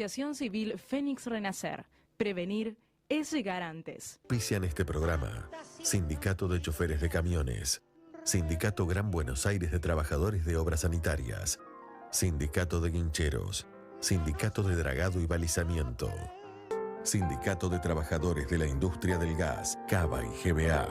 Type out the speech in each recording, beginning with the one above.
Asociación Civil Fénix Renacer. Prevenir es llegar antes. Auspician este programa: Sindicato de Choferes de Camiones, Sindicato Gran Buenos Aires de Trabajadores de Obras Sanitarias, Sindicato de Guincheros, Sindicato de Dragado y Balizamiento, Sindicato de Trabajadores de la Industria del Gas, Cava y GBA.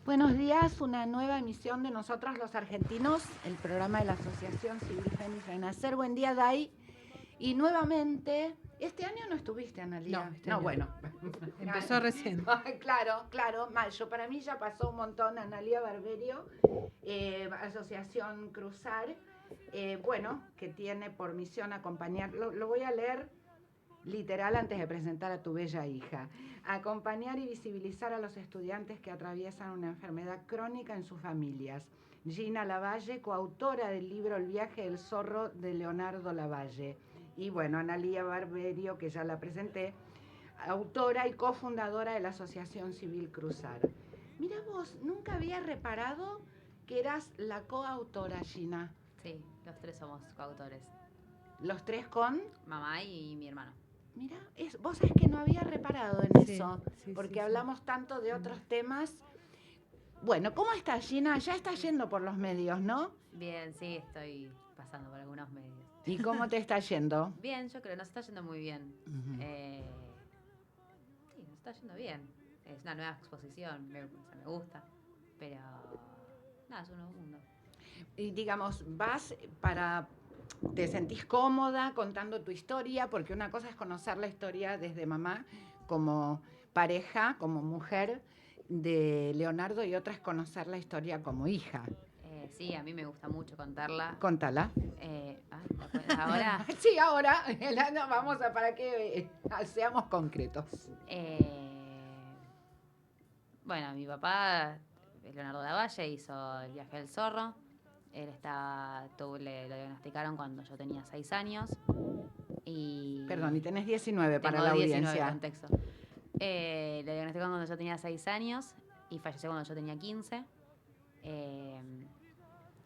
Buenos días, una nueva emisión de Nosotros los Argentinos, el programa de la Asociación Civil Fénix Renacer. Buen día, Day. Y nuevamente, ¿este año no estuviste, Analia? No, Bueno. Empezó recién. Claro, mayo. Para mí ya pasó un montón. Analia Barberio, Asociación Cruzar, que tiene por misión acompañar, lo voy a leer literal antes de presentar a tu bella hija. Acompañar y visibilizar a los estudiantes que atraviesan una enfermedad crónica en sus familias. Gina Lavalle, coautora del libro El viaje del zorro de Leonardo Lavalle. Y Analia Barberio, que ya la presenté, autora y cofundadora de la Asociación Civil Cruzar. Mira vos, nunca había reparado que eras la coautora, Gina. Sí, los tres somos coautores. ¿Los tres con? Mamá y mi hermano. Mira, vos sabés que no había reparado en eso, porque hablamos tanto de otros temas. Bueno, ¿cómo estás, Gina? Ya estás yendo por los medios, ¿no? Bien, sí, estoy pasando por algunos medios. ¿Y cómo te está yendo? Bien, yo creo, nos está yendo muy bien. Uh-huh. Sí, nos está yendo bien. Es una nueva exposición, me gusta, pero nada, es un nuevo mundo. Y digamos, ¿te sentís cómoda contando tu historia? Porque una cosa es conocer la historia desde mamá, como pareja, como mujer de Leonardo, y otra es conocer la historia como hija. Sí, a mí me gusta mucho contarla. Contala. ¿Ahora? Sí, ahora. Vamos para que seamos concretos. Mi papá, Leonardo Lavalle, hizo el viaje del zorro. Él lo diagnosticaron cuando yo tenía 6 años. Perdón, y tenés 19 para la 19 audiencia. Contexto. Lo diagnosticaron cuando yo tenía 6 años y falleció cuando yo tenía 15.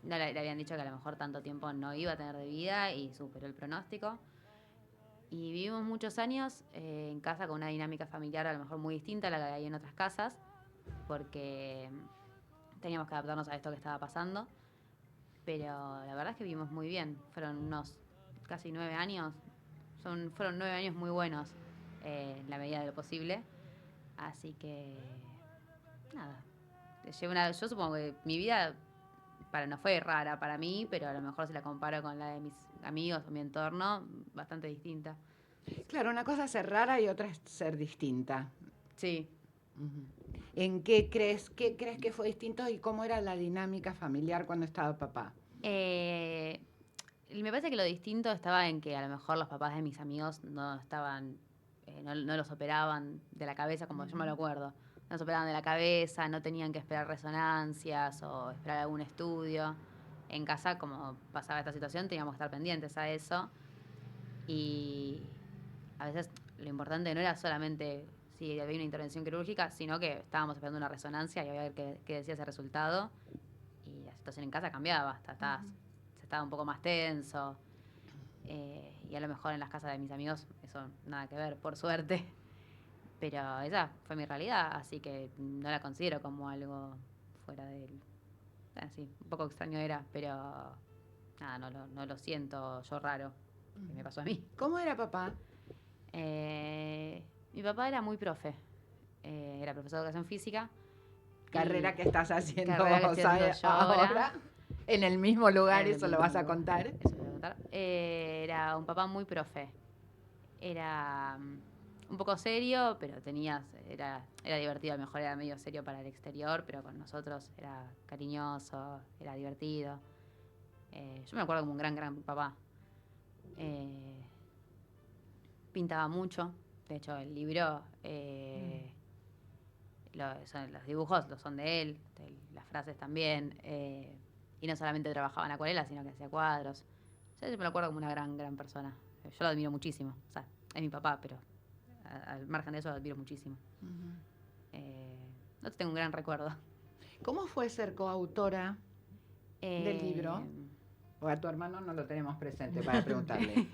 Le habían dicho que a lo mejor tanto tiempo no iba a tener de vida y superó el pronóstico. Y vivimos muchos años en casa con una dinámica familiar a lo mejor muy distinta a la que hay en otras casas, porque teníamos que adaptarnos a esto que estaba pasando. Pero la verdad es que vivimos muy bien. Fueron unos casi 9 años. Fueron 9 años muy buenos en la medida de lo posible. Así que, nada. Yo supongo que mi vida no fue rara para mí, pero a lo mejor si la comparo con la de mis amigos o mi entorno, bastante distinta. Claro, una cosa es ser rara y otra es ser distinta. Sí. Uh-huh. ¿En qué crees que fue distinto y cómo era la dinámica familiar cuando estaba papá? Me parece que lo distinto estaba en que a lo mejor los papás de mis amigos no estaban, no los operaban de la cabeza como yo me lo acuerdo. No los operaban de la cabeza, no tenían que esperar resonancias o esperar algún estudio. En casa, como pasaba esta situación, teníamos que estar pendientes a eso. Y a veces lo importante no era solamente si había una intervención quirúrgica, sino que estábamos esperando una resonancia y había que ver qué decía ese resultado. Y la situación en casa cambiaba, se estaba un poco más tenso. Y a lo mejor en las casas de mis amigos eso nada que ver, por suerte. Pero esa fue mi realidad, así que no la considero como algo fuera del... Sí, un poco extraño era, pero nada, no lo siento yo raro, que me pasó a mí. ¿Cómo era papá? Mi papá era muy profe, era profesor de educación física. Carrera que estás haciendo yo ahora. En el mismo lugar, eso lo vas a contar. Eso lo voy a contar. Era un papá muy profe. Era un poco serio, pero era divertido. A lo mejor era medio serio para el exterior, pero con nosotros era cariñoso, era divertido. Yo me acuerdo como un gran papá. Pintaba mucho. De hecho, el libro, los dibujos son de él, las frases también. Y no solamente trabajaba en acuarela, sino que hacía cuadros. Yo me lo acuerdo como una gran persona. Yo lo admiro muchísimo. O sea, es mi papá, pero al margen de eso lo admiro muchísimo. Uh-huh. No tengo un gran recuerdo. ¿Cómo fue ser coautora del libro? O a tu hermano no lo tenemos presente para preguntarle.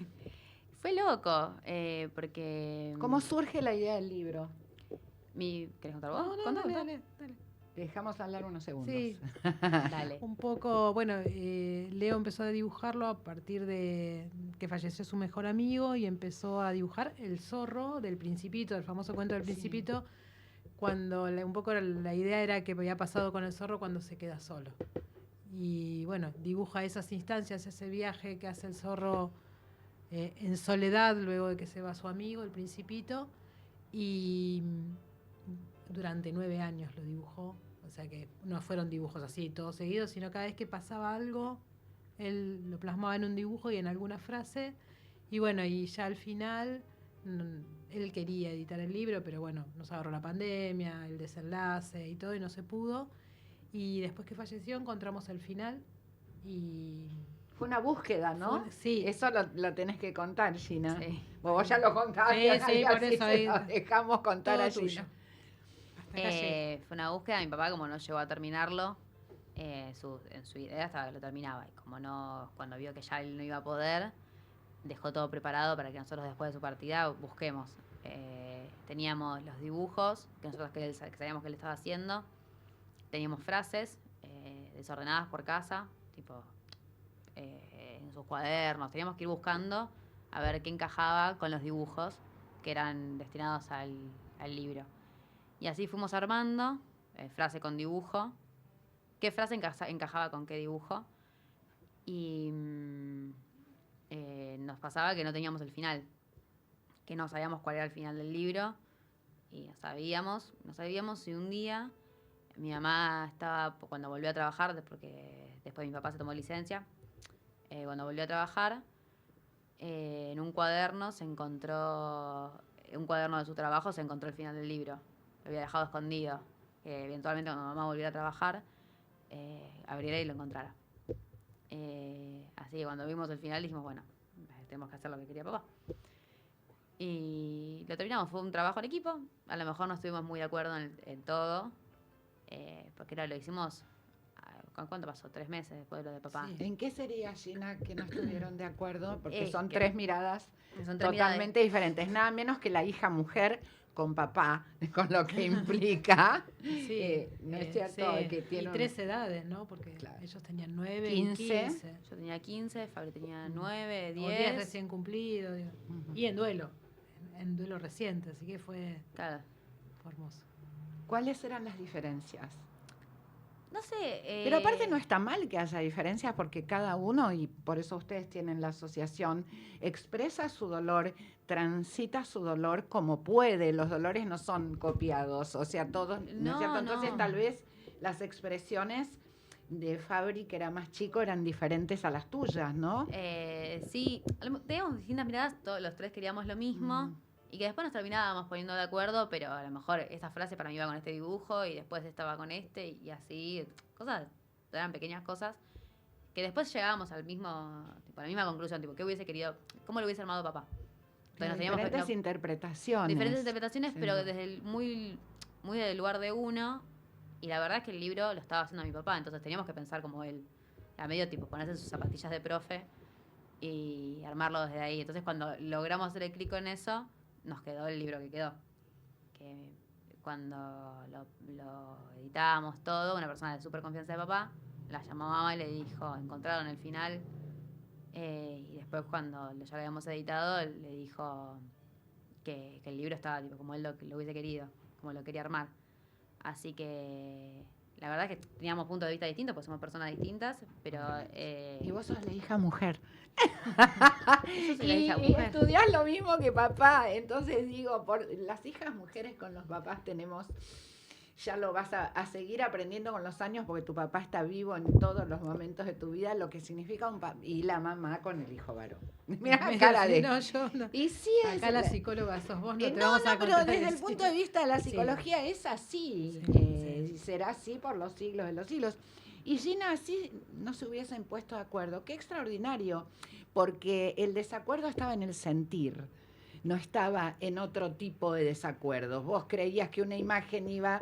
Fue loco, porque... ¿Cómo surge la idea del libro? ¿Querés contar vos? No, Contame. dale. Dejamos hablar unos segundos. Sí, Dale. un poco, bueno, Leo empezó a dibujarlo a partir de que falleció su mejor amigo y empezó a dibujar el zorro del Principito, el famoso cuento del Principito, cuando un poco la idea era que había pasado con el zorro cuando se queda solo. Y bueno, dibuja esas instancias, ese viaje que hace el zorro en soledad luego de que se va su amigo, el Principito, y durante 9 años lo dibujó. O sea que no fueron dibujos así todos seguidos, sino cada vez que pasaba algo, él lo plasmaba en un dibujo y en alguna frase. Y bueno, y ya al final, él quería editar el libro, pero bueno, nos agarró la pandemia, el desenlace y todo, y no se pudo. Y después que falleció encontramos el final y... Fue una búsqueda, ¿no? Sí. Eso lo tenés que contar, Gina. Sí. Vos ya lo contaste. Sí, por eso ahí dejamos contar todo a tuyo. Gina. Hasta acá llegué. Fue una búsqueda, mi papá como no llegó a terminarlo, en su idea estaba que lo terminaba, y como no, cuando vio que ya él no iba a poder, dejó todo preparado para que nosotros después de su partida busquemos. Teníamos los dibujos que nosotros que sabíamos que él estaba haciendo, teníamos frases desordenadas por casa, tipo en sus cuadernos, teníamos que ir buscando a ver qué encajaba con los dibujos que eran destinados al libro. Y así fuimos armando, frase con dibujo, qué frase encajaba con qué dibujo. Y nos pasaba que no teníamos el final, que no sabíamos cuál era el final del libro. Y no sabíamos si un día mi mamá estaba, cuando volvió a trabajar, porque después mi papá se tomó licencia, cuando volvió a trabajar, en un cuaderno de su trabajo se encontró el final del libro. Lo había dejado escondido. Eventualmente cuando mamá volviera a trabajar, abriera y lo encontrara. Así que cuando vimos el final dijimos, bueno, tenemos que hacer lo que quería papá. Y lo terminamos, fue un trabajo en equipo. A lo mejor no estuvimos muy de acuerdo en todo, porque lo hicimos, ¿cuánto pasó? 3 meses después de lo de papá. Sí. ¿En qué sería, Gina, que no estuvieron de acuerdo? Porque son que 3 miradas son 3 totalmente diferentes. Nada menos que la hija mujer con papá, con lo que implica. Sí, ¿No es cierto? sí. Que tiene y 3 edades, ¿no? Porque Claro. ellos tenían 9 15. y 15. Yo tenía 15, Fabri tenía 9, O 10 10. recién cumplidos. Digo. Ujú. Y en duelo reciente, así que fue Claro. hermoso. ¿Cuáles eran las diferencias? No sé. Pero aparte no está mal que haya diferencias porque cada uno, y por eso ustedes tienen la asociación, expresa su dolor, transita su dolor como puede. Los dolores no son copiados, o sea, todos, ¿no es No, cierto? Entonces no. tal vez las expresiones de Fabri, que era más chico, eran diferentes a las tuyas, ¿no? Sí, teníamos distintas miradas, todos los 3 queríamos lo mismo. Y que después nos terminábamos poniendo de acuerdo, pero a lo mejor esta frase para mí iba con este dibujo y después estaba con este y así, eran pequeñas cosas que después llegábamos a la misma conclusión, tipo, ¿qué hubiese querido? ¿Cómo lo hubiese armado papá? Entonces, Diferentes interpretaciones. diferentes interpretaciones, Sí. pero desde muy del lugar de uno, y la verdad es que el libro lo estaba haciendo mi papá, entonces teníamos que pensar como él, a medio tipo, ponerse sus zapatillas de profe y armarlo desde ahí. Entonces cuando logramos hacer el clic con eso, nos quedó el libro que quedó. Que cuando lo editábamos todo, una persona de súper confianza de papá la llamó a mamá y le dijo, encontraron el final. Y después cuando ya lo habíamos editado, le dijo que el libro estaba tipo como él lo hubiese querido, como lo quería armar. Así que la verdad es que teníamos puntos de vista distintos, porque somos personas distintas, pero... Y vos sos la hija mujer. Yo soy la hija Y mujer. estudiás lo mismo que papá. Entonces digo, por las hijas mujeres con los papás tenemos, ya lo vas a seguir aprendiendo con los años porque tu papá está vivo en todos los momentos de tu vida, lo que significa un papá. Y la mamá con el hijo varón. Mira la cara de... No, yo no. Y sí es... Acá la psicóloga sos vos, no te no, vamos a no, pero contar desde el eso. punto de vista de la Sí. psicología es así. Sí. Será así por los siglos de los siglos. Y Gina, así no se hubiesen puesto de acuerdo. Qué extraordinario, porque el desacuerdo estaba en el sentir, no estaba en otro tipo de desacuerdos. Vos creías que una imagen iba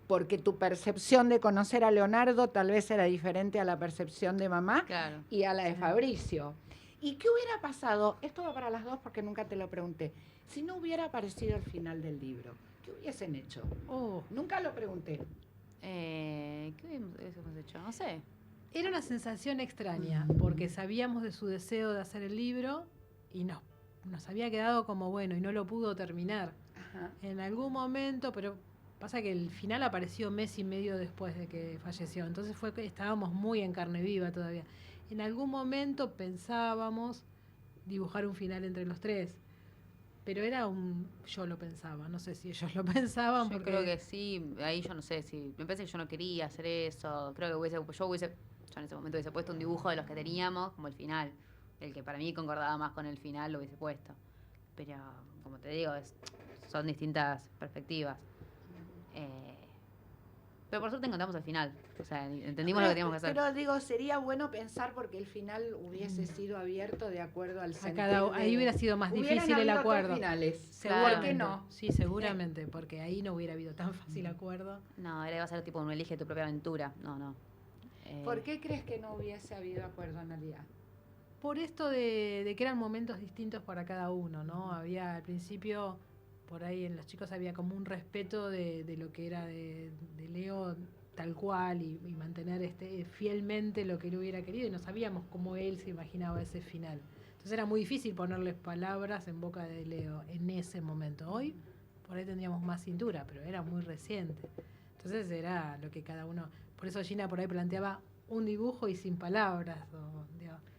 porque tu percepción de conocer a Leonardo tal vez era diferente a la percepción de mamá Claro. y a la de Fabricio. ¿Y qué hubiera pasado? Esto va para las dos porque nunca te lo pregunté. Si no hubiera aparecido el final del libro, ¿qué hubiesen hecho? Oh, Nunca lo pregunté. ¿Qué hubiésemos hecho? No sé. era una sensación extraña, porque sabíamos de su deseo de hacer el libro y nos había quedado como bueno y no lo pudo terminar. Ajá. En algún momento, pero pasa que el final apareció mes y medio después de que falleció, entonces fue que estábamos muy en carne viva todavía. En algún momento pensábamos dibujar un final entre los tres, pero yo lo pensaba, no sé si ellos lo pensaban. Yo porque creo que sí, ahí yo no sé si. Me parece que yo no quería hacer eso. Creo que yo en ese momento hubiese puesto un dibujo de los que teníamos como el final. El que para mí concordaba más con el final lo hubiese puesto. Pero, como te digo, son distintas perspectivas. Pero por suerte encontramos el final. O sea, entendimos lo que teníamos que hacer. Pero digo, sería bueno pensar porque el final hubiese sido abierto de acuerdo al sentir ahí hubiera sido más Hubieran difícil el habido acuerdo. tres finales. ¿Por Seguramente. qué no? Sí, seguramente, porque ahí no hubiera habido tan fácil acuerdo. No, iba a ser tipo un elige tu propia aventura. No. ¿Por qué crees que no hubiese habido acuerdo, Analia? Por esto de que eran momentos distintos para cada uno, ¿no? Había al principio, por ahí en los chicos había como un respeto de lo que era de Leo tal cual y mantener fielmente lo que él hubiera querido y no sabíamos cómo él se imaginaba ese final. Entonces era muy difícil ponerles palabras en boca de Leo en ese momento. Hoy por ahí tendríamos más cintura, pero era muy reciente. Entonces era lo que cada uno... Por eso Gina por ahí planteaba un dibujo y sin palabras.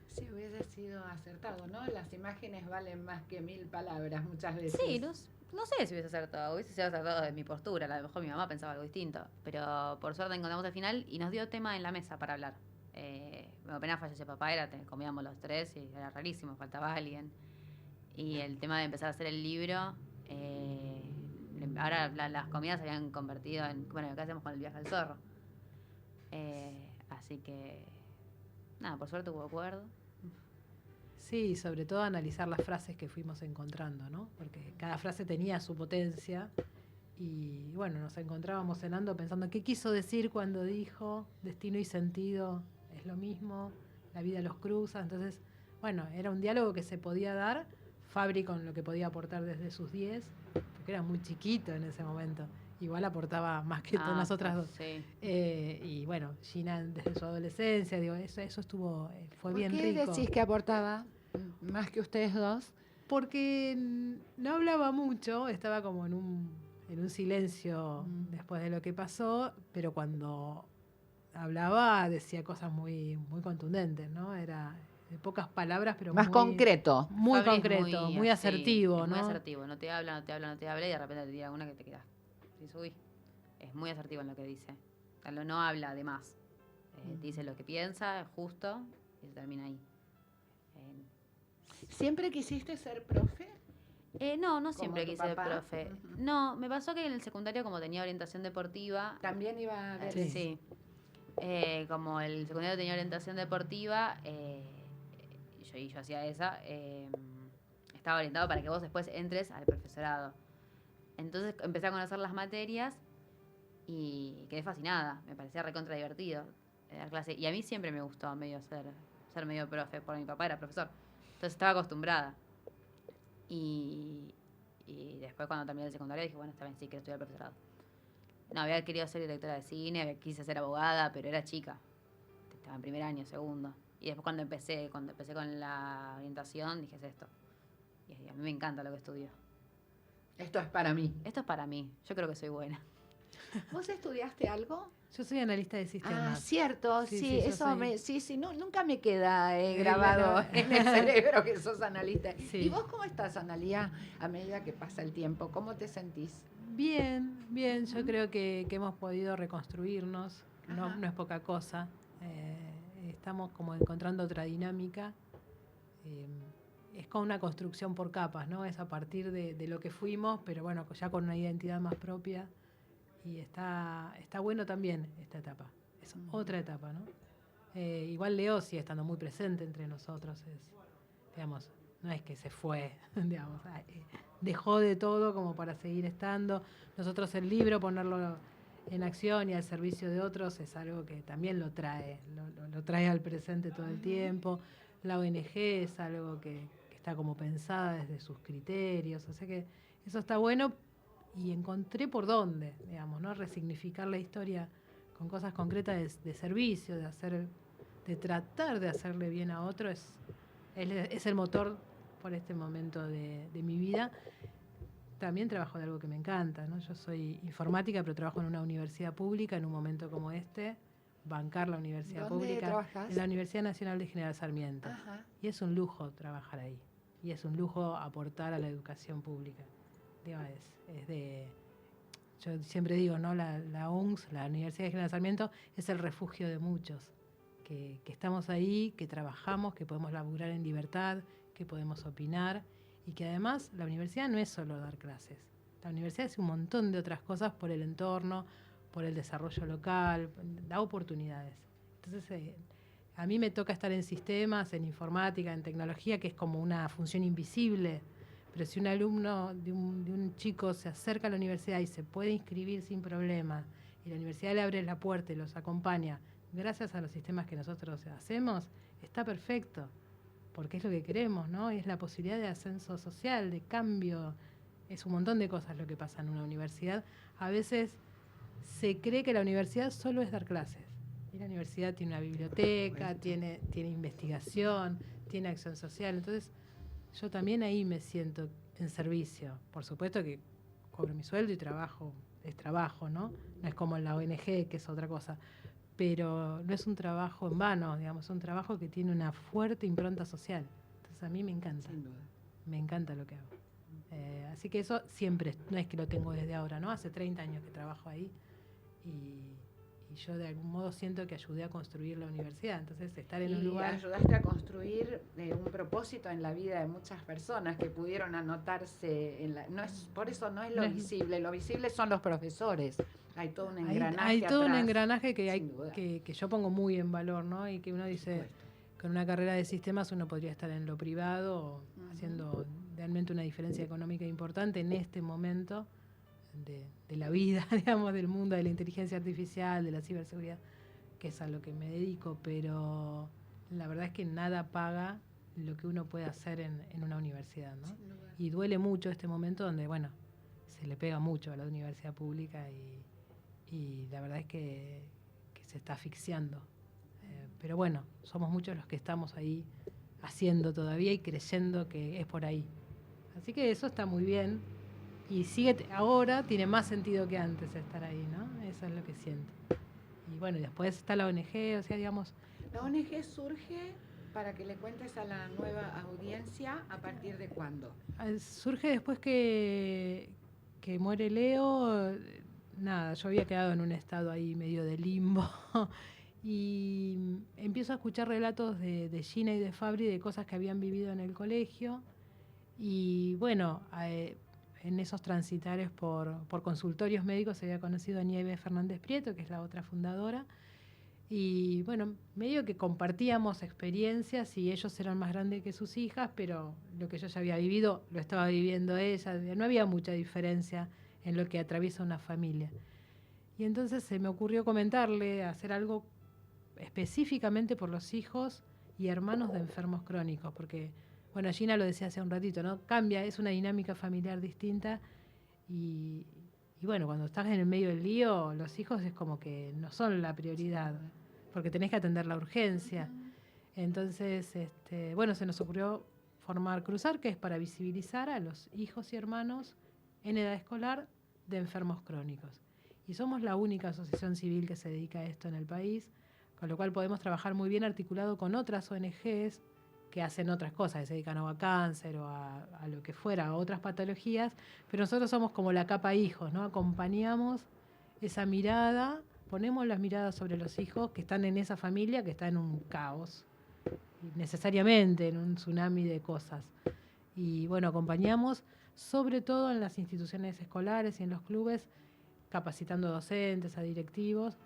Sí, hubiese sido acertado, ¿no? Las imágenes valen más que 1000 palabras muchas veces. Sí, no sé si hubiese acertado. Hubiese sido acertado de mi postura. A lo mejor mi mamá pensaba algo distinto. Pero por suerte encontramos el final y nos dio tema en la mesa para hablar. Apenas falleció papá, comíamos los tres y era rarísimo, faltaba alguien. Y el tema de empezar a hacer el libro, ahora las comidas se habían convertido en, bueno, ¿qué hacemos con el viaje al zorro? Así que, nada, por suerte hubo acuerdo. Sí, sobre todo analizar las frases que fuimos encontrando, ¿no? Porque cada frase tenía su potencia y bueno, nos encontrábamos cenando pensando qué quiso decir cuando dijo destino y sentido es lo mismo, la vida los cruza. Entonces, bueno, era un diálogo que se podía dar, Fabri con lo que podía aportar desde sus 10, porque era muy chiquito en ese momento. Igual aportaba más que todas las otras dos. Sí. Y bueno, Gina desde su adolescencia, digo, eso estuvo, fue bien rico. ¿Por qué decís que aportaba más que ustedes dos? Porque no hablaba mucho, estaba como en un silencio después de lo que pasó, pero cuando hablaba decía cosas muy, muy contundentes, ¿no? Era de pocas palabras, pero Más concreto. Muy Fabri es concreto, muy asertivo, es ¿no? muy asertivo, no te habla, y de repente te tira una que te quedas. Uy, es muy asertivo en lo que dice. O sea, no habla de más. Dice lo que piensa, es justo, y se termina ahí. ¿Siempre quisiste ser profe? No siempre tu quise ser papá. profe. No, me pasó que en el secundario, como tenía orientación deportiva... También iba a ver. Sí. Como el secundario tenía orientación deportiva, yo hacía esa, estaba orientado para que vos después entres al profesorado. Entonces empecé a conocer las materias y quedé fascinada. Me parecía recontra divertido dar clase. Y a mí siempre me gustó medio ser medio profe, porque mi papá era profesor. Entonces estaba acostumbrada. Y después cuando terminé el secundario dije, bueno, está bien, sí, quiero estudiar profesorado. No, había querido ser directora de cine, quise ser abogada, pero era chica. Estaba en primer año, segundo. Y después cuando empecé con la orientación, dije, es esto. Y a mí me encanta lo que estudio. Esto es para mí. Esto es para mí. Yo creo que soy buena. ¿Vos estudiaste algo? Yo soy analista de sistemas. Cierto, sí, yo eso soy. nunca me queda grabado en el cerebro que sos analista. Sí. ¿Y vos cómo estás, Analia, a medida que pasa el tiempo? ¿Cómo te sentís? Bien, yo creo que hemos podido reconstruirnos, no es poca cosa. Estamos como encontrando otra dinámica. Es como una construcción por capas, ¿no? Es a partir de lo que fuimos, pero bueno, ya con una identidad más propia. Y está bueno también esta etapa. Es otra etapa, ¿no? Igual Leo sigue estando muy presente entre nosotros. Digamos, no es que se fue, digamos, dejó de todo como para seguir estando. Nosotros el libro, ponerlo en acción y al servicio de otros es algo que también lo trae al presente todo el tiempo. La ONG es algo que está como pensada desde sus criterios, o sea que eso está bueno y encontré por dónde, digamos, ¿no? Resignificar la historia con cosas concretas de servicio, de tratar de hacerle bien a otro es el motor por este momento de mi vida. También trabajo de algo que me encanta, ¿no? Yo soy informática, pero trabajo en una universidad pública en un momento como este, bancar la universidad ¿Dónde pública, trabajás? en la Universidad Nacional de General Sarmiento. Ajá. Y es un lujo trabajar ahí. Y es un lujo aportar a la educación pública. Digo, yo siempre digo, ¿no? La UNS, la Universidad de General Sarmiento, es el refugio de muchos. Que estamos ahí, que trabajamos, que podemos laburar en libertad, que podemos opinar. Y que además la universidad no es solo dar clases. La universidad hace un montón de otras cosas por el entorno, por el desarrollo local, da oportunidades. Entonces, a mí me toca estar en sistemas, en informática, en tecnología, que es como una función invisible. Pero si un alumno de un chico se acerca a la universidad y se puede inscribir sin problema, y la universidad le abre la puerta y los acompaña, gracias a los sistemas que nosotros hacemos, está perfecto. Porque es lo que queremos, ¿no? Es la posibilidad de ascenso social, de cambio. Es un montón de cosas lo que pasa en una universidad. A veces se cree que la universidad solo es dar clases. Y la universidad tiene una biblioteca, tiene investigación, tiene acción social. Entonces, yo también ahí me siento en servicio. Por supuesto que cobro mi sueldo y trabajo, es trabajo, ¿no? No es como en la ONG, que es otra cosa. Pero no es un trabajo en vano, digamos, es un trabajo que tiene una fuerte impronta social. Entonces a mí me encanta. Sin duda. Me encanta lo que hago. Así que eso siempre, no es que lo tengo desde ahora, ¿no? Hace 30 años que trabajo ahí y yo de algún modo siento que ayudé a construir la universidad. Entonces estar en un lugar... ayudaste a construir un propósito en la vida de muchas personas que pudieron anotarse en por eso no es lo visible son los profesores. Hay todo un engranaje hay todo un atrás, engranaje que yo pongo muy en valor, ¿no? Y que uno dice, con una carrera de sistemas uno podría estar en lo privado, haciendo realmente una diferencia económica importante en este momento de la vida, digamos, del mundo de la inteligencia artificial, de la ciberseguridad, que es a lo que me dedico, pero la verdad es que nada paga lo que uno puede hacer en una universidad, ¿no? Y duele mucho este momento donde, bueno, se le pega mucho a la universidad pública y la verdad es que se está asfixiando. Pero bueno, somos muchos los que estamos ahí haciendo todavía y creyendo que es por ahí. Así que eso está muy bien. Y ahora tiene más sentido que antes estar ahí, ¿no? Eso es lo que siento. Y bueno, y después está la ONG, o sea, digamos... ¿La ONG surge, para que le cuentes a la nueva audiencia, a partir de cuándo? Surge después que muere Leo. Nada, yo había quedado en un estado ahí medio de limbo y empiezo a escuchar relatos de Gina y de Fabri de cosas que habían vivido en el colegio y bueno, en esos transitares por consultorios médicos se había conocido a Nieve Fernández Prieto, que es la otra fundadora, y bueno, medio que compartíamos experiencias y ellos eran más grandes que sus hijas, pero lo que yo ya había vivido lo estaba viviendo ella, no había mucha diferencia en lo que atraviesa una familia. Y entonces se me ocurrió comentarle, hacer algo específicamente por los hijos y hermanos de enfermos crónicos, porque, bueno, Gina lo decía hace un ratito, ¿no? Cambia, es una dinámica familiar distinta y bueno, cuando estás en el medio del lío, los hijos es como que no son la prioridad, porque tenés que atender la urgencia. Entonces, bueno, se nos ocurrió formar Cruzar, que es para visibilizar a los hijos y hermanos en edad escolar de enfermos crónicos. Y somos la única asociación civil que se dedica a esto en el país, con lo cual podemos trabajar muy bien articulado con otras ONGs que hacen otras cosas, que se dedican a cáncer o a lo que fuera, a otras patologías, pero nosotros somos como la capa hijos, ¿no? Acompañamos esa mirada, ponemos las miradas sobre los hijos que están en esa familia, que está en un caos, necesariamente en un tsunami de cosas. Y bueno, acompañamos sobre todo en las instituciones escolares y en los clubes, capacitando a docentes, a directivos,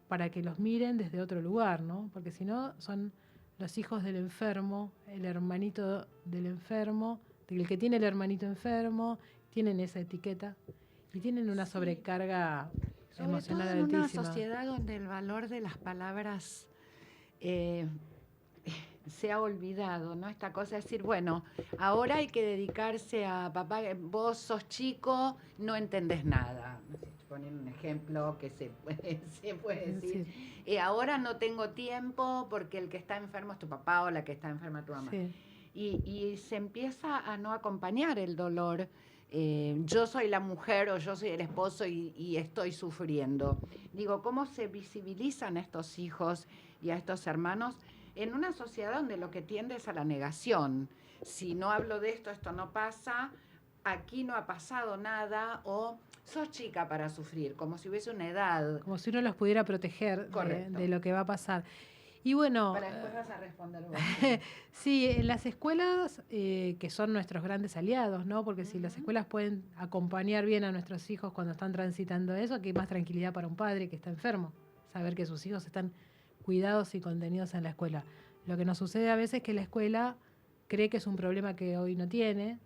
para que los miren desde otro lugar, ¿no? Porque si no, son los hijos del enfermo, el hermanito del enfermo, del que tiene el hermanito enfermo, tienen esa etiqueta y tienen una sobrecarga Sobre emocional todo en una altísima. sociedad donde el valor de las palabras se ha olvidado, ¿no? Esta cosa de decir, bueno, ahora hay que dedicarse a papá, vos sos chico, no entendés nada. Poner un ejemplo que se puede decir. Sí. Ahora no tengo tiempo porque el que está enfermo es tu papá o la que está enferma es tu mamá. Sí. Y se empieza a no acompañar el dolor. Yo soy la mujer o yo soy el esposo y estoy sufriendo. Digo, ¿cómo se visibilizan a estos hijos y a estos hermanos en una sociedad donde lo que tiende es a la negación? Si no hablo de esto, esto no pasa, aquí no ha pasado nada, o sos chica para sufrir, como si hubiese una edad. Como si uno los pudiera proteger de lo que va a pasar. Y bueno, Para después vas a responder vos. sí, en las escuelas, que son nuestros grandes aliados, ¿no? Porque si las escuelas pueden acompañar bien a nuestros hijos cuando están transitando eso, aquí hay más tranquilidad para un padre que está enfermo, saber que sus hijos están cuidados y contenidos en la escuela. Lo que nos sucede a veces es que la escuela cree que es un problema que hoy no tiene,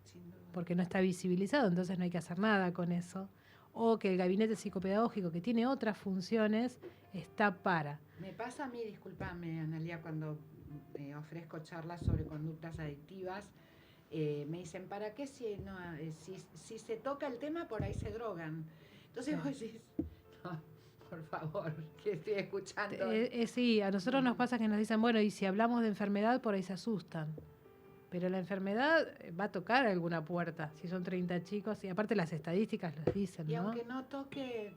porque no está visibilizado, entonces no hay que hacer nada con eso. O que el gabinete psicopedagógico, que tiene otras funciones, está para. Me pasa a mí, discúlpame, Analia, cuando ofrezco charlas sobre conductas adictivas, me dicen, ¿para qué si se toca el tema, por ahí se drogan? Entonces vos decís, no, por favor, que estoy escuchando. Sí, a nosotros nos pasa que nos dicen, bueno, y si hablamos de enfermedad, por ahí se asustan. Pero la enfermedad va a tocar alguna puerta, si son 30 chicos, y aparte las estadísticas los dicen, Y ¿no? aunque no toque,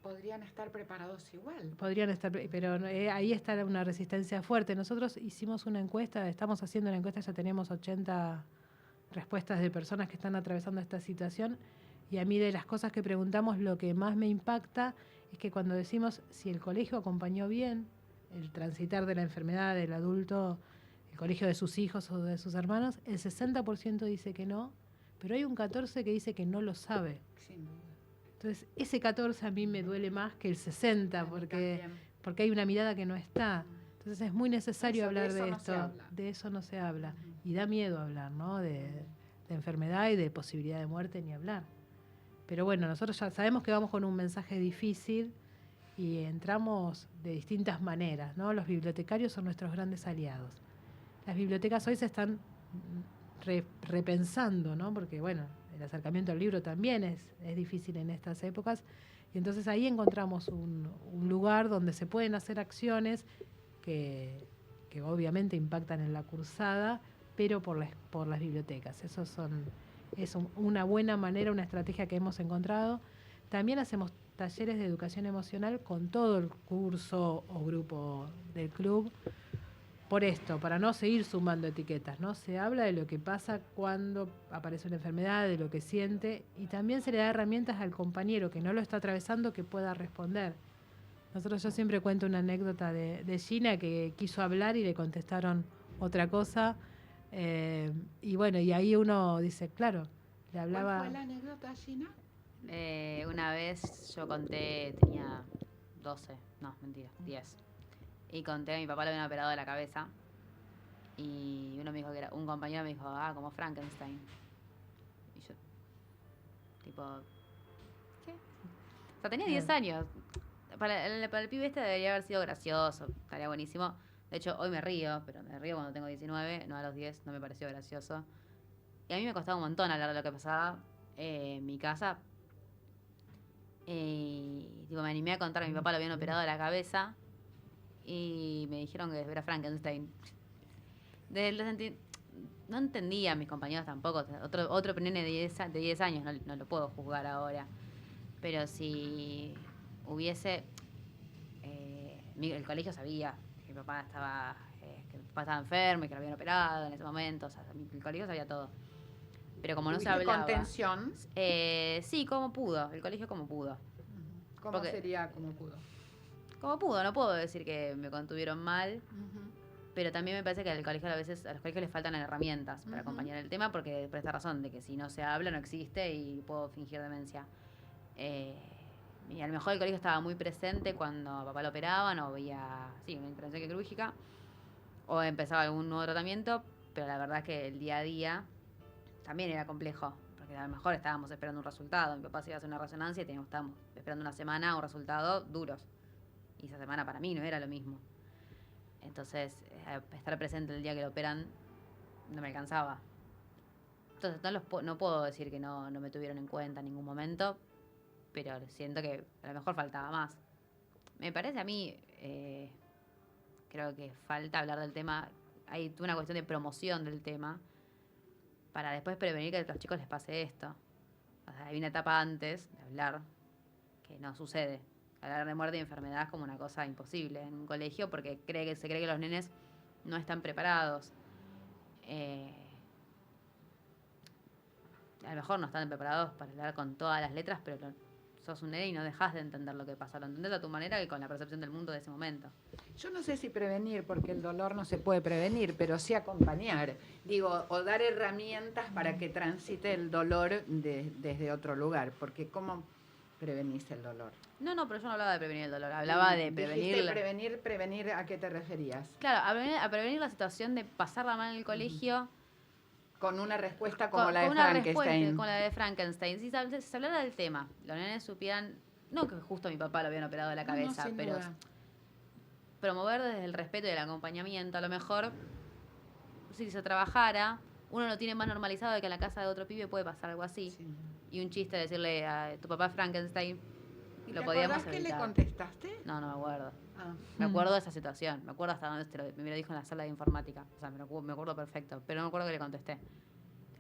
podrían estar preparados igual. Podrían estar, pero ahí está una resistencia fuerte. Nosotros hicimos una encuesta, estamos haciendo una encuesta, ya tenemos 80 respuestas de personas que están atravesando esta situación, y a mí de las cosas que preguntamos, lo que más me impacta es que cuando decimos si el colegio acompañó bien el transitar de la enfermedad del adulto, el colegio de sus hijos o de sus hermanos, el 60% dice que no, pero hay un 14% que dice que no lo sabe. Sin duda. Entonces, ese 14 a mí me duele más que el 60, porque hay una mirada que no está. Entonces, es muy necesario hablar de esto. De eso no se habla. Y da miedo hablar, ¿no? De enfermedad y de posibilidad de muerte, ni hablar. Pero bueno, nosotros ya sabemos que vamos con un mensaje difícil y entramos de distintas maneras, ¿no? Los bibliotecarios son nuestros grandes aliados. Las bibliotecas hoy se están repensando, ¿no? Porque, bueno, el acercamiento al libro también es difícil en estas épocas. Y entonces ahí encontramos un lugar donde se pueden hacer acciones que obviamente impactan en la cursada, pero por las bibliotecas. Es una buena manera, una estrategia que hemos encontrado. También hacemos talleres de educación emocional con todo el curso o grupo del club. Por esto, para no seguir sumando etiquetas, ¿no? Se habla de lo que pasa cuando aparece una enfermedad, de lo que siente, y también se le da herramientas al compañero que no lo está atravesando que pueda responder. Yo siempre cuento una anécdota de Gina que quiso hablar y le contestaron otra cosa. Y bueno, y ahí uno dice, claro, le hablaba... ¿Cuál fue la anécdota, Gina? Una vez yo conté, tenía 12, no, mentira, 10. Y conté a mi papá lo habían operado de la cabeza. Y uno me dijo que era, un compañero me dijo, como Frankenstein. Y yo, tipo, ¿qué? O sea, tenía 10 años. Para el pibe este debería haber sido gracioso, estaría buenísimo. De hecho, hoy me río, pero me río cuando tengo 19, no a los 10, no me pareció gracioso. Y a mí me costaba un montón hablar de lo que pasaba en mi casa. Y tipo, me animé a contar que mi papá lo habían operado de la cabeza. Y me dijeron que era Frankenstein. No entendía a mis compañeros tampoco. Otro nene de 10 años, no lo puedo juzgar ahora. Pero si hubiese... el colegio sabía que mi papá estaba enfermo y que lo habían operado en ese momento. O sea, el colegio sabía todo. Pero como no se hablaba... ¿Contención? Sí, como pudo. El colegio como pudo. ¿Cómo sería como pudo? Como pudo, no puedo decir que me contuvieron mal, pero también me parece que a los colegios les faltan herramientas para acompañar el tema, porque por esta razón de que si no se habla no existe y puedo fingir demencia. Y a lo mejor el colegio estaba muy presente cuando a papá lo operaban o veía una intervención quirúrgica o empezaba algún nuevo tratamiento, pero la verdad es que el día a día también era complejo, porque a lo mejor estábamos esperando un resultado. Mi papá se iba a hacer una resonancia y estábamos esperando una semana un resultado duros. Y esa semana para mí no era lo mismo. Entonces, estar presente el día que lo operan no me alcanzaba. Entonces, no puedo decir que no me tuvieron en cuenta en ningún momento, pero siento que a lo mejor faltaba más. Me parece a mí, creo que falta hablar del tema. Hay una cuestión de promoción del tema para después prevenir que a los chicos les pase esto. O sea, hay una etapa antes de hablar que no sucede. Hablar de muerte y enfermedad es como una cosa imposible en un colegio porque se cree que los nenes no están preparados. A lo mejor no están preparados para hablar con todas las letras, pero sos un nene y no dejás de entender lo que pasa. Lo entendés a tu manera y con la percepción del mundo de ese momento. Yo no sé si prevenir, porque el dolor no se puede prevenir, pero sí acompañar. Digo, o dar herramientas para que transite el dolor desde otro lugar, porque ¿cómo prevenís el dolor? No, pero yo no hablaba de prevenir el dolor, hablaba de prevenir... prevenir, ¿a qué te referías? Claro, a prevenir la situación de pasarla mal en el colegio. Con una respuesta como la de una Frankenstein. Respuesta, como la de Frankenstein. Si se hablara del tema, los nenes supieran, no que justo a mi papá lo habían operado de la cabeza, pero duda. Promover desde el respeto y el acompañamiento. A lo mejor, si se trabajara, uno lo tiene más normalizado de que en la casa de otro pibe puede pasar algo así. Sí. Y un chiste decirle a tu papá es Frankenstein, ¿Y lo te podíamos acordás que le evitar. contestaste? No me acuerdo. Ah. Me acuerdo de esa situación. Me acuerdo hasta donde me lo dijo en la sala de informática. O sea, me acuerdo perfecto. Pero no me acuerdo que le contesté.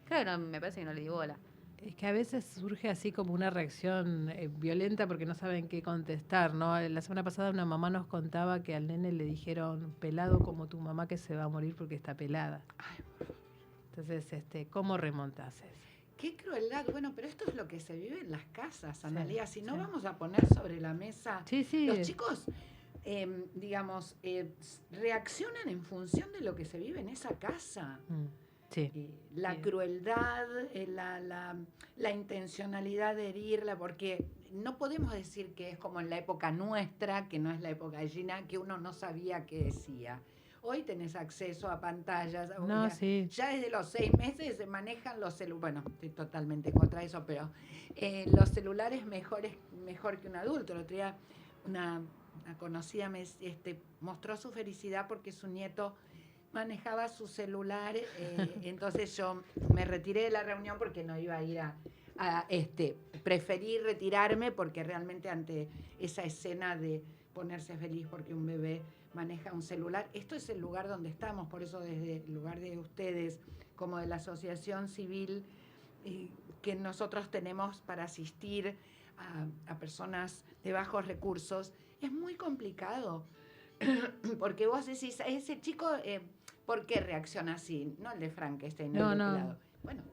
Creo que me parece que no le di bola. Es que a veces surge así como una reacción violenta porque no saben qué contestar, ¿no? La semana pasada una mamá nos contaba que al nene le dijeron pelado como tu mamá que se va a morir porque está pelada. Ay, entonces, ¿cómo remontás eso? qué crueldad. Bueno, pero esto es lo que se vive en las casas, Analía. Si no sí. vamos a poner sobre la mesa... Sí. Los chicos, reaccionan en función de lo que se vive en esa casa. Sí. La crueldad, la intencionalidad de herirla, porque no podemos decir que es como en la época nuestra, que no es la época de Gina, que uno no sabía qué decía. Hoy tenés acceso a pantallas. No, sí. Ya desde los 6 meses se manejan los celulares. Bueno, estoy totalmente contra eso, pero los celulares mejor que un adulto. El otro día una conocida me mostró su felicidad porque su nieto manejaba su celular, entonces yo me retiré de la reunión porque no iba a ir preferí retirarme porque realmente ante esa escena de ponerse feliz porque un bebé maneja un celular, esto es el lugar donde estamos, por eso desde el lugar de ustedes, como de la asociación civil que nosotros tenemos para asistir a personas de bajos recursos, es muy complicado, porque vos decís, ese chico... ¿Por qué reacciona así? No el de Frankenstein, no el de pelado. Bueno,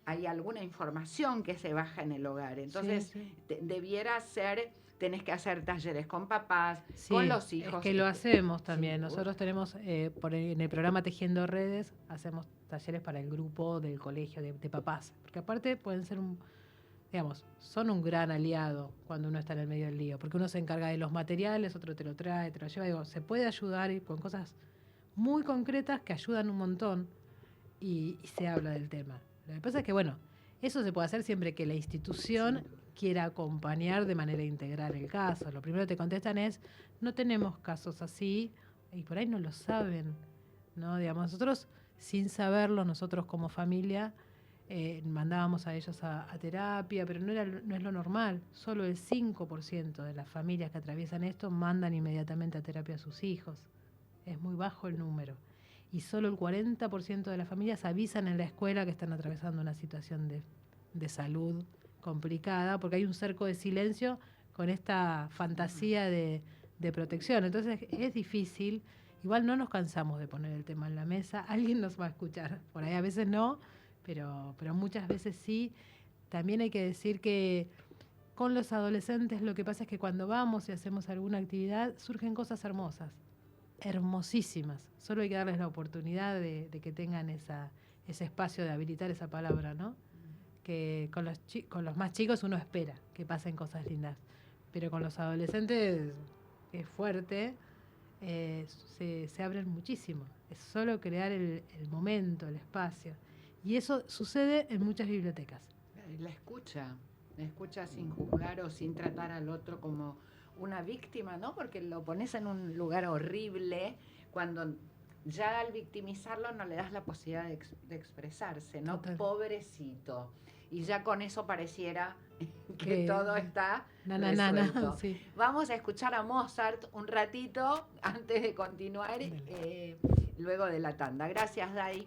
hay alguna información que se baja en el hogar. Entonces, debiera ser, tenés que hacer talleres con papás, con los hijos. Es que lo hacemos también. Sí, nosotros tenemos, en el programa Tejiendo Redes, hacemos talleres para el grupo del colegio de papás. Porque aparte pueden ser son un gran aliado cuando uno está en el medio del lío. Porque uno se encarga de los materiales, otro te lo trae, te lo lleva. Se puede ayudar con cosas muy concretas que ayudan un montón y se habla del tema. Lo que pasa es que, eso se puede hacer siempre que la institución quiera acompañar de manera integral el caso. Lo primero que te contestan es, no tenemos casos así, y por ahí no lo saben, ¿no? Nosotros, sin saberlo, nosotros como familia, mandábamos a ellos a terapia, pero no es lo normal. Solo el 5% de las familias que atraviesan esto mandan inmediatamente a terapia a sus hijos. Es muy bajo el número. Y solo el 40% de las familias avisan en la escuela que están atravesando una situación de salud complicada, porque hay un cerco de silencio con esta fantasía de protección. Entonces es difícil. Igual no nos cansamos de poner el tema en la mesa. Alguien nos va a escuchar. Por ahí a veces no, pero muchas veces sí. También hay que decir que con los adolescentes lo que pasa es que cuando vamos y hacemos alguna actividad surgen cosas hermosas. Hermosísimas. Solo hay que darles la oportunidad de que tengan ese espacio de habilitar esa palabra, ¿no? Que con los más chicos uno espera que pasen cosas lindas, pero con los adolescentes es fuerte, se abren muchísimo. Es solo crear el momento, el espacio. Y eso sucede en muchas bibliotecas. La escucha sin juzgar o sin tratar al otro como una víctima, ¿no? Porque lo pones en un lugar horrible cuando ya al victimizarlo no le das la posibilidad de expresarse, ¿no? Total. Pobrecito. Y ya con eso pareciera que todo está Na, sí. Vamos a escuchar a Mozart un ratito antes de continuar luego de la tanda. Gracias, Dai.